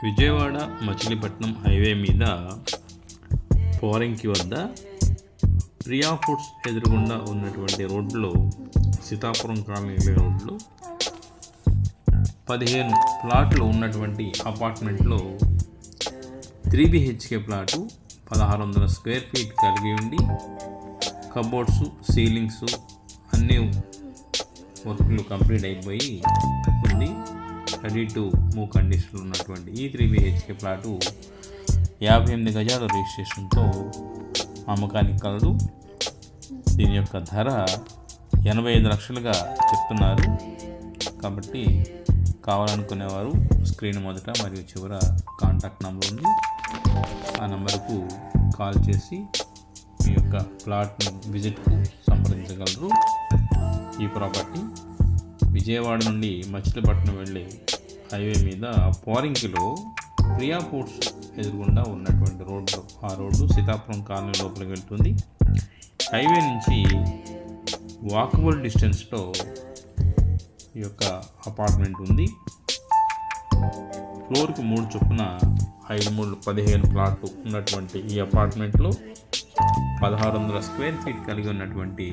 Vijayawada Machilipatnam highway మీద పోరంకి వద్ద Priya foods ఎదురుగుండా ఉన్నటువంటి రోడ్లో సీతాపురం కాలనీ రోడ్లో 15 ప్లాట్లు ఉన్నటువంటి అపార్ట్మెంట్లో 3 BHK ప్లాటు 1600 స్క్వేర్ ఫీట్ కలిగి ఉండి కబోర్డ్స్ సీలింగ్స్ అన్నీ వర్క్లు కంప్లీట్ అయిపోయి ఉంది. రెడీ టు మూవ్ కండిషన్లో ఉన్నటువంటి ఈ 3 BHK ప్లాటు 58 గజాల రిజిస్ట్రేషన్తో అమ్మకానికి కలదు. దీని యొక్క ధర 85 లక్షలుగా చెప్తున్నారు. కాబట్టి కావాలనుకునేవారు స్క్రీన్ మొదట మరియు చివర కాంటాక్ట్ నెంబర్ ఉంది. ఆ నెంబర్కు కాల్ చేసి మీ యొక్క ప్లాట్ను విజిట్కు సంప్రదించగలరు. ఈ ప్రాపర్టీ విజయవాడ నుండి మచిలీపట్నం వెళ్ళే హైవే మీద పోరింకిలో ప్రియా ఫుడ్స్ ఎదురుగుండా ఉన్నటువంటి రోడ్డు, ఆ రోడ్డు సీతాపురం కాలనీ లోపలికి వెళ్తుంది. హైవే నుంచి వాకబుల్ డిస్టెన్స్లో ఈ యొక్క అపార్ట్మెంట్ ఉంది. ఫ్లోర్కి 3 చొప్పున 15 ప్లాట్లు ఉన్నటువంటి ఈ అపార్ట్మెంట్లో 1600 స్క్వేర్ ఫీట్ కలిగి ఉన్నటువంటి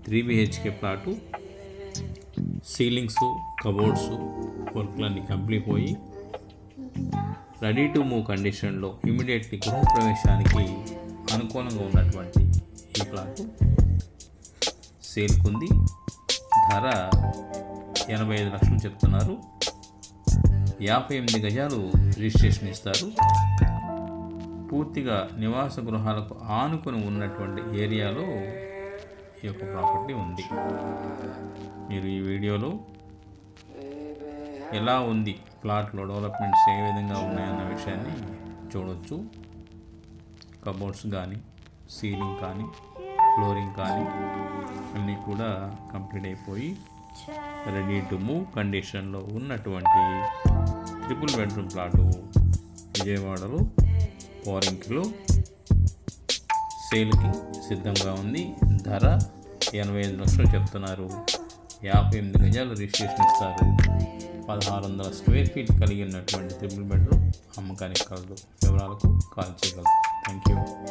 3 BHK ప్లాటు సీలింగ్స్ కబోర్డ్స్ వర్క్లన్నీ కంప్లీట్ పోయి రెడీ టు మూవ్ కండిషన్లో ఇమీడియట్లీ గృహప్రవేశానికి అనుకూలంగా ఉన్నటువంటి ఈ ప్లాటు సేల్కుంది. ధర 85 లక్షలు చెప్తున్నారు. 58 గజాలు రిజిస్ట్రేషన్ ఇస్తారు. పూర్తిగా నివాస గృహాలకు ఆనుకొని ఉన్నటువంటి ఏరియాలో ఈ యొక్క ప్రాపర్టీ ఉంది. మీరు ఈ వీడియోలో ఎలా ఉంది ప్లాట్లో డెవలప్మెంట్స్ ఏ విధంగా ఉన్నాయన్న విషయాన్ని చూడవచ్చు. కబోర్డ్స్ కానీ సీలింగ్ కానీ ఫ్లోరింగ్ కానీ అన్నీ కూడా కంప్లీట్ అయిపోయి రెడీ టు మూవ్ కండిషన్లో ఉన్నటువంటి 3 బెడ్రూమ్ ప్లాటు విజయవాడలో పోరంకిలో సేల్కి సిద్ధంగా ఉంది. ధర 85 లక్షలు చెప్తున్నారు. 58 గజాలు రిజిస్ట్రేషన్ ఇస్తారు. 1600 స్క్వేర్ ఫీట్ కలిగి ఉన్నటువంటి 3 బెడ్రూమ్ అమ్మకానికి కలదు. వివరాలకు కాల్ చేయగలరు. Thank you.